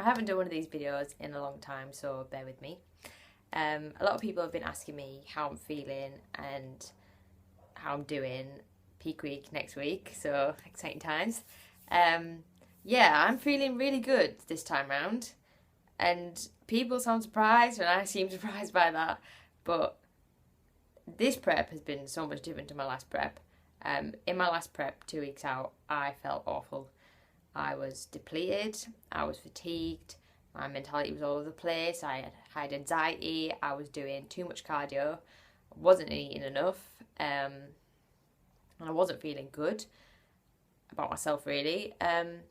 haven't done one of these videos in a long time, so bear with me. A lot of people have been asking me how I'm feeling and how I'm doing. Peak week next week, so exciting times. Yeah, I'm feeling really good this time round, and people sound surprised, and I seem surprised by that. But this prep has been so much different to my last prep. In my last prep, 2 weeks out, I felt awful. I was depleted, I was fatigued, my mentality was all over the place, I had anxiety, I was doing too much cardio, I wasn't eating enough, and I wasn't feeling good about myself really. It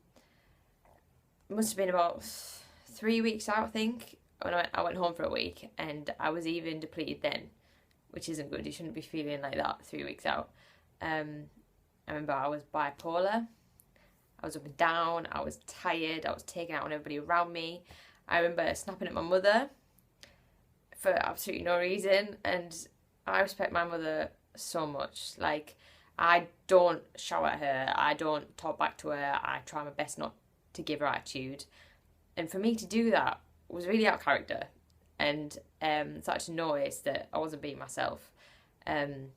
must have been about 3 weeks out, I think, when I went home for a week, and I was even depleted then, which isn't good. You shouldn't be feeling like that 3 weeks out. I remember I was bipolar. I was up and down, I was tired, I was taking out on everybody around me. I remember snapping at my mother for absolutely no reason, and I respect my mother so much. Like, I don't shout at her, I don't talk back to her, I try my best not to give her attitude. And for me to do that was really out of character, and started to notice that I wasn't being myself. And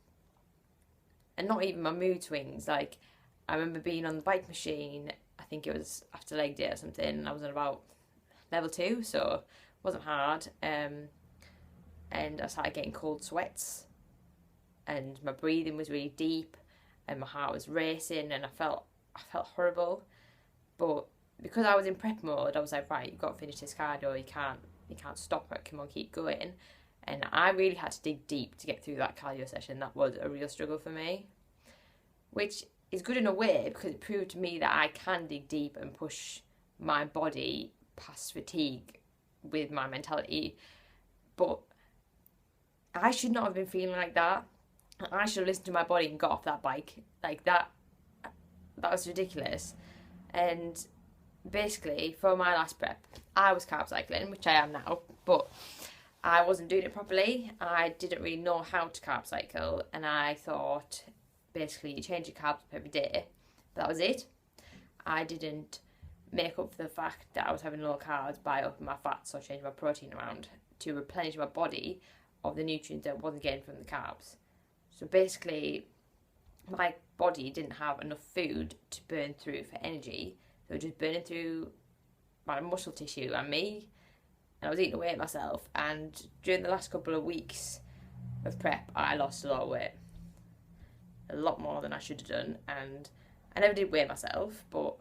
not even my mood swings, like, I remember being on the bike machine, I think it was after leg day or something, and I was on about level 2, so it wasn't hard. And I started getting cold sweats, and my breathing was really deep, and my heart was racing, and I felt horrible. But because I was in prep mode, I was like, right, you've got to finish this cardio, you can't stop it, come on, keep going. And I really had to dig deep to get through that cardio session. That was a real struggle for me, which is good in a way because it proved to me that I can dig deep and push my body past fatigue with my mentality. But I should not have been feeling like that. I should have listened to my body and got off that bike. Like, that was ridiculous. And basically, for my last prep, I was carb cycling, which I am now, but I wasn't doing it properly. I didn't really know how to carb cycle, and I thought, basically, you change your carbs up every day. But that was it. I didn't make up for the fact that I was having low carbs by upping my fats or changing my protein around to replenish my body of the nutrients that I wasn't getting from the carbs. So basically, my body didn't have enough food to burn through for energy. So it was just burning through my muscle tissue and me. And I was eating away at myself. And during the last couple of weeks of prep, I lost a lot of weight. A lot more than I should have done, and I never did weigh myself, but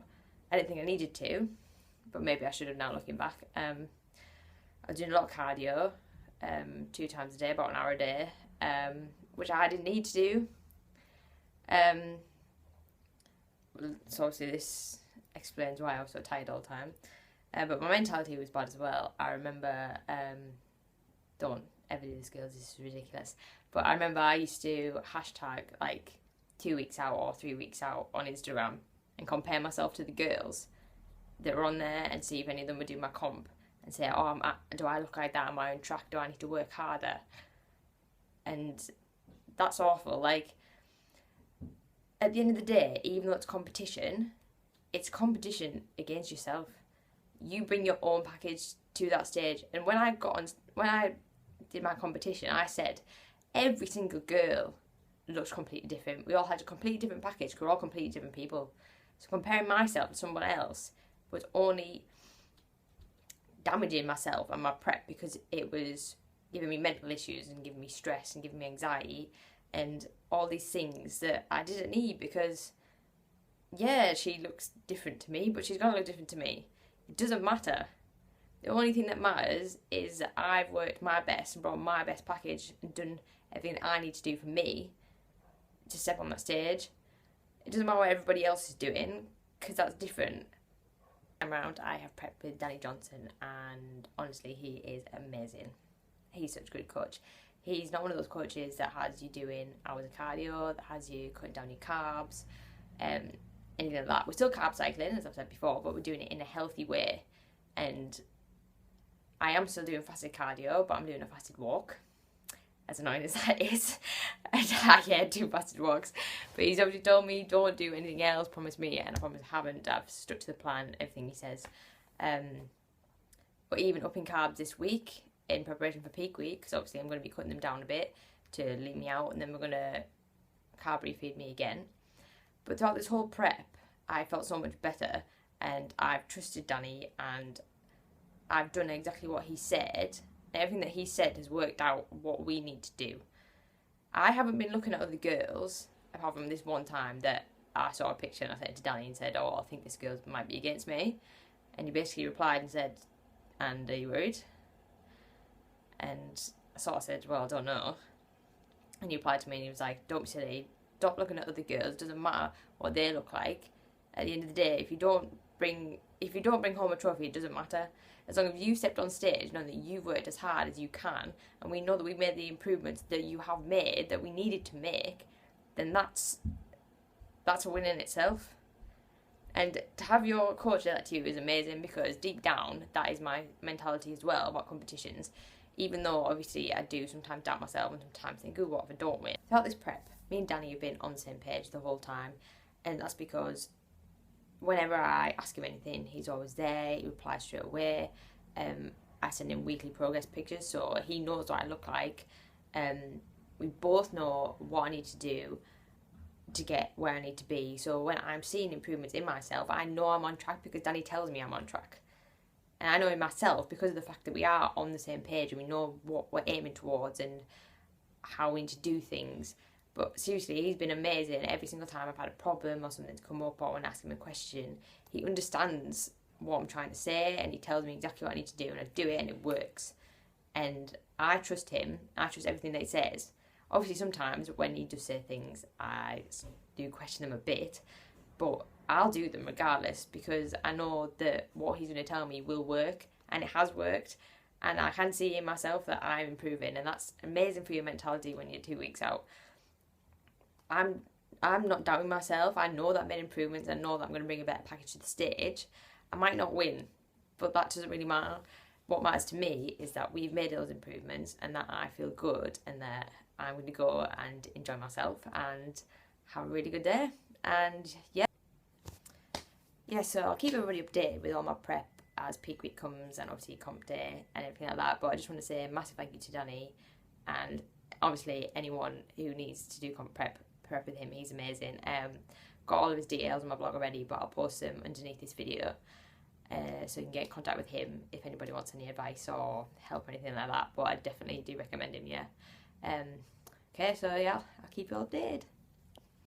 I didn't think I needed to, but maybe I should have now looking back. I was doing a lot of cardio, 2 times a day, about an hour a day, which I didn't need to do. So obviously this explains why I was so tired all the time, but my mentality was bad as well. I remember, don't ever do this, girls, this is ridiculous. But I remember I used to hashtag like 2 weeks out or 3 weeks out on Instagram and compare myself to the girls that were on there and see if any of them would do my comp and say, oh, do I look like that? Am I on track? Do I need to work harder? And that's awful. Like, at the end of the day, even though it's competition against yourself. You bring your own package to that stage. And when I did my competition, I said, every single girl looks completely different. We all had a completely different package because we're all completely different people. So comparing myself to someone else was only damaging myself and my prep because it was giving me mental issues and giving me stress and giving me anxiety and all these things that I didn't need because, yeah, she looks different to me, but she's going to look different to me. It doesn't matter. The only thing that matters is that I've worked my best and brought my best package and done everything that I need to do for me to step on that stage. It doesn't matter what everybody else is doing because that's different. Around, I have prepped with Danny Johnson, and honestly, he is amazing. He's such a good coach. He's not one of those coaches that has you doing hours of cardio, that has you cutting down your carbs, anything like that. We're still carb cycling, as I've said before, but we're doing it in a healthy way. And I am still doing fasted cardio, but I'm doing a fasted walk, as annoying as that is. And I do fasted walks. But he's obviously told me, don't do anything else, promise me, and I promise I haven't. I've stuck to the plan, everything he says. But even upping carbs this week in preparation for peak week, because obviously I'm going to be cutting them down a bit to lean me out, and then we're going to carb refeed me again. But throughout this whole prep, I felt so much better, and I've trusted Danny, and I've done exactly what he said. Everything that he said has worked out what we need to do. I haven't been looking at other girls, apart from this one time that I saw a picture and I sent it to Danny and said, oh, I think this girl might be against me. And he basically replied and said, and are you worried? And so I said, well, I don't know. And he replied to me and he was like, don't be silly, stop looking at other girls, it doesn't matter what they look like. At the end of the day, if you don't bring home a trophy, it doesn't matter. As long as you stepped on stage knowing that you've worked as hard as you can, and we know that we've made the improvements that you have made, that we needed to make, then that's a win in itself. And to have your coach say that to you is amazing, because deep down, that is my mentality as well about competitions. Even though, obviously, I do sometimes doubt myself and sometimes think, ooh, what if I don't win? Throughout this prep, me and Danny have been on the same page the whole time. And that's because whenever I ask him anything, he's always there, he replies straight away. I send him weekly progress pictures, so he knows what I look like. We both know what I need to do to get where I need to be. So when I'm seeing improvements in myself, I know I'm on track because Danny tells me I'm on track. And I know in myself because of the fact that we are on the same page and we know what we're aiming towards and how we need to do things. But seriously, he's been amazing. Every single time I've had a problem or something's come up or I want to ask him a question, he understands what I'm trying to say and he tells me exactly what I need to do, and I do it and it works. And I trust him. I trust everything that he says. Obviously, sometimes when he does say things, I do question them a bit, but I'll do them regardless because I know that what he's going to tell me will work, and it has worked, and I can see in myself that I'm improving, and that's amazing for your mentality when you're 2 weeks out. I'm not doubting myself. I know that I made improvements. I know that I'm going to bring a better package to the stage. I might not win, but that doesn't really matter. What matters to me is that we've made those improvements and that I feel good and that I'm going to go and enjoy myself and have a really good day. And yeah, so I'll keep everybody updated with all my prep as peak week comes and obviously comp day and everything like that. But I just want to say a massive thank you to Danny, and obviously anyone who needs to do comp prep with him. He's amazing. Got all of his details on my blog already, but I'll post them underneath this video so you can get in contact with him if anybody wants any advice or help or anything like that. But I definitely do recommend him, yeah. Okay, so yeah, I'll keep you updated.